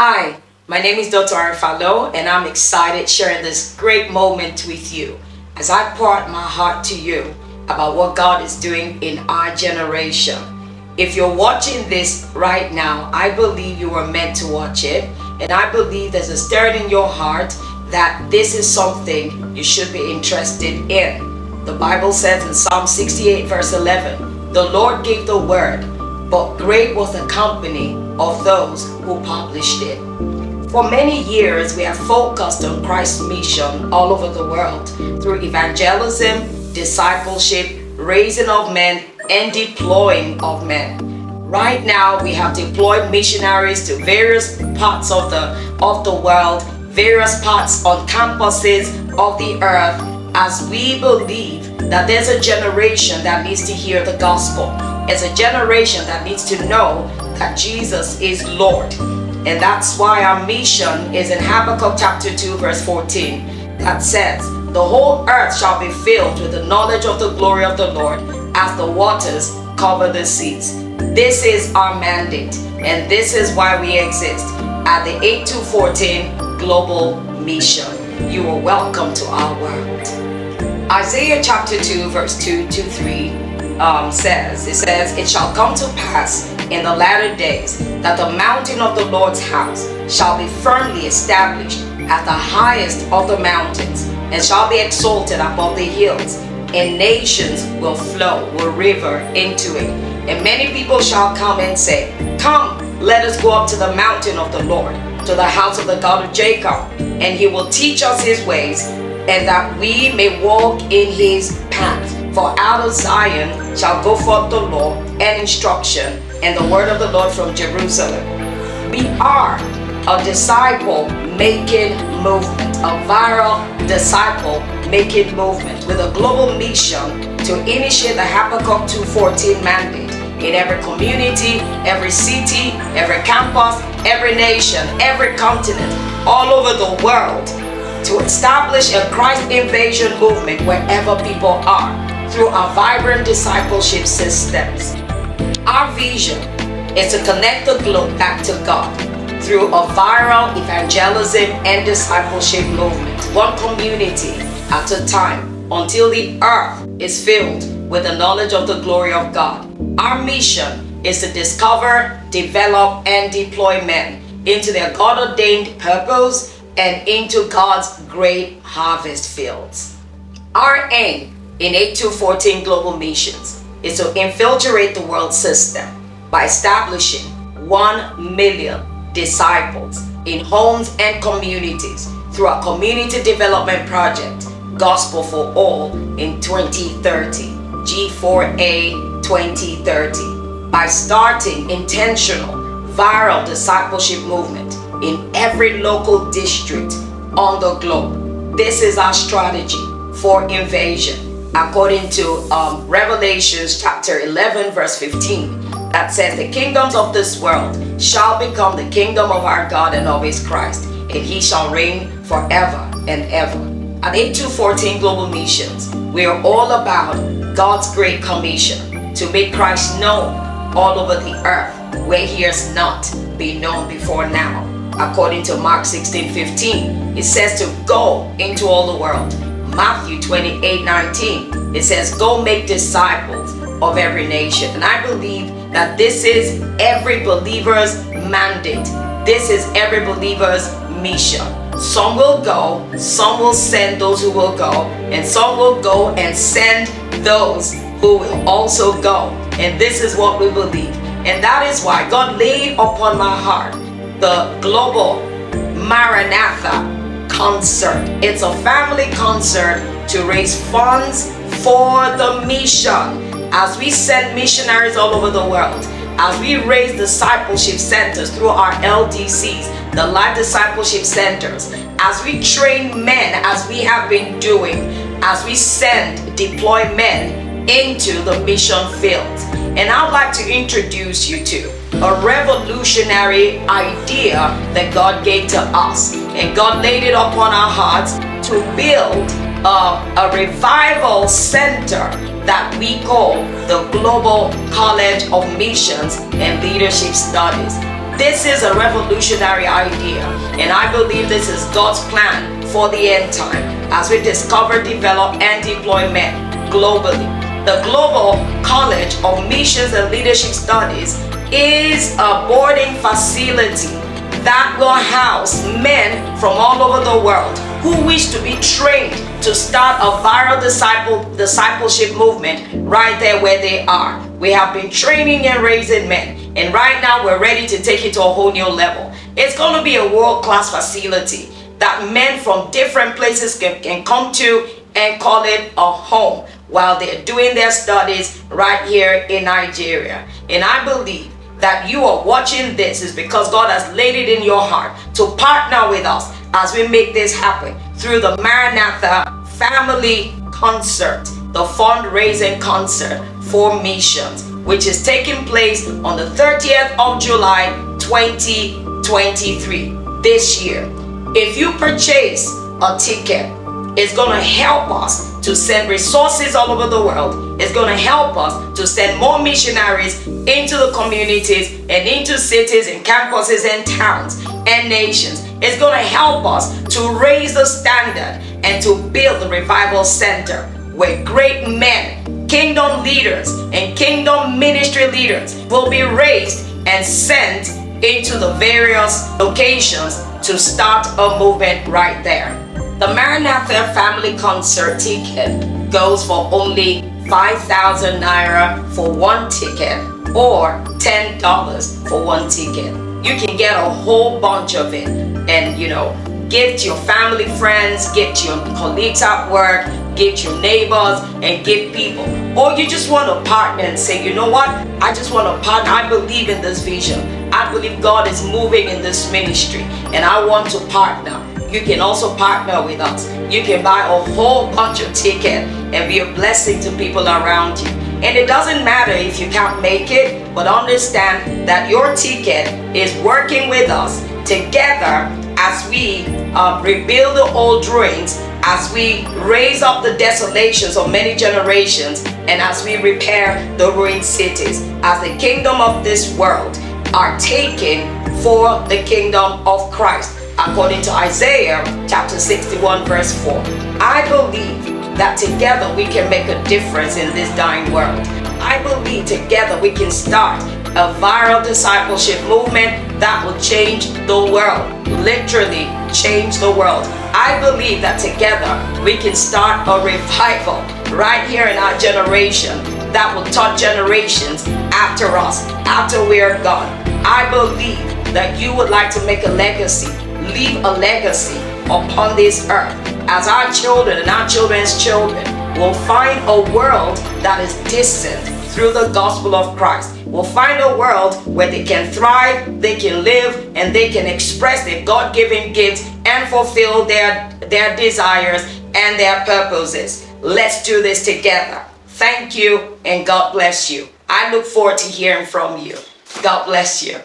Hi, my name is Dr. Arifalo, and I'm excited sharing this great moment with you as I pour out my heart to you about what God is doing in our generation. If you're watching this right now, I believe you were meant to watch it, and I believe there's a stirring in your heart that this is something you should be interested in. The Bible says in Psalm 68 verse 11, the Lord gave the word, but great was the company of those who published it. For many years, we have focused on Christ's mission all over the world through evangelism, discipleship, raising of men, and deploying of men. Right now, we have deployed missionaries to various parts of the world, various parts on campuses of the earth, as we believe that there's a generation that needs to hear the gospel. It's a generation that needs to know that Jesus is Lord. And that's why our mission is in Habakkuk chapter 2 verse 14 that says, the whole earth shall be filled with the knowledge of the glory of the Lord as the waters cover the seas. This is our mandate, and this is why we exist at the 8214 Global Mission. You are welcome to our world. Isaiah chapter 2 verse 2 to 3 says, it shall come to pass in the latter days that the mountain of the Lord's house shall be firmly established at the highest of the mountains, and shall be exalted above the hills, and nations will river into it. And many people shall come and say, come, let us go up to the mountain of the Lord, to the house of the God of Jacob, and he will teach us his ways, and that we may walk in his paths. For out of Zion shall go forth the law and instruction, and the word of the Lord from Jerusalem. We are a disciple-making movement, a viral disciple-making movement with a global mission to initiate the Habakkuk 2:14 mandate in every community, every city, every campus, every nation, every continent, all over the world, to establish a Christ invasion movement wherever people are through our vibrant discipleship systems. Our vision is to connect the globe back to God through a viral evangelism and discipleship movement, one community at a time, until the earth is filled with the knowledge of the glory of God. Our mission is to discover, develop, and deploy men into their God-ordained purpose and into God's great harvest fields. Our aim in 8214 Global Missions is to infiltrate the world system by establishing 1 million disciples in homes and communities through our community development project, Gospel for All in 2030, G4A 2030, by starting intentional viral discipleship movement in every local district on the globe. This is our strategy for invasion, according to Revelations chapter 11 verse 15, that says, the kingdoms of this world shall become the kingdom of our God and of his Christ, and he shall reign forever and ever. At 8214 Global Missions, we are all about God's great commission to make Christ known all over the earth where he has not been known before now. According to Mark 16:15, it says to go into all the world. Matthew 28:19, it says, go make disciples of every nation. And I believe that this is every believer's mandate. This is every believer's mission. Some will go, some will send those who will go, and some will go and send those who will also go. And this is what we believe. And that is why God laid upon my heart the global Maranatha concert. It's a family concert to raise funds for the mission. As we send missionaries all over the world, as we raise discipleship centers through our LDCs, the Life Discipleship Centers, as we train men, as we have been doing, as we deploy men into the mission fields. And I'd like to introduce you to a revolutionary idea that God gave to us. And God laid it upon our hearts to build a revival center that we call the Global College of Missions and Leadership Studies. This is a revolutionary idea, and I believe this is God's plan for the end time as we discover, develop, and deploy men globally. The Global College of Missions and Leadership Studies is a boarding facility that will house men from all over the world who wish to be trained to start a viral discipleship movement right there where they are. We have been training and raising men, and right now we're ready to take it to a whole new level. It's going to be a world-class facility that men from different places can come to and call it a home while they're doing their studies right here in Nigeria. And I believe that you are watching this is because God has laid it in your heart to partner with us as we make this happen through the Maranatha Family Concert, the fundraising concert for missions, which is taking place on the 30th of July 2023 this year. If you purchase a ticket, it's going to help us to send resources all over the world. It's going to help us to send more missionaries into the communities and into cities and campuses and towns and nations. It's going to help us to raise the standard and to build the revival center where great men, kingdom leaders, and kingdom ministry leaders will be raised and sent into the various locations to start a movement right there. The Maranatha Family Concert ticket goes for only 5,000 naira for one ticket or $10 for one ticket. You can get a whole bunch of it and, give to your family, friends, give to your colleagues at work, give to your neighbors, and give people. Or you just want to partner and say, you know what? I just want to partner. I believe in this vision. I believe God is moving in this ministry and I want to partner. You can also partner with us. You can buy a whole bunch of tickets and be a blessing to people around you. And it doesn't matter if you can't make it, but understand that your ticket is working with us together as we rebuild the old ruins, as we raise up the desolations of many generations, and as we repair the ruined cities, as the kingdom of this world are taken for the kingdom of Christ. According to Isaiah chapter 61 verse 4. I believe that together we can make a difference in this dying world. I believe together we can start a viral discipleship movement that will change the world, literally change the world. I believe that together we can start a revival right here in our generation that will touch generations after us, after we're gone. I believe that you would like to make a legacy, leave a legacy upon this earth as our children and our children's children will find a world that is distant through the gospel of Christ. Will find a world where they can thrive, they can live, and they can express their God-given gifts and fulfill their desires and their purposes. Let's do this together. Thank you and God bless you. I look forward to hearing from you. God bless you.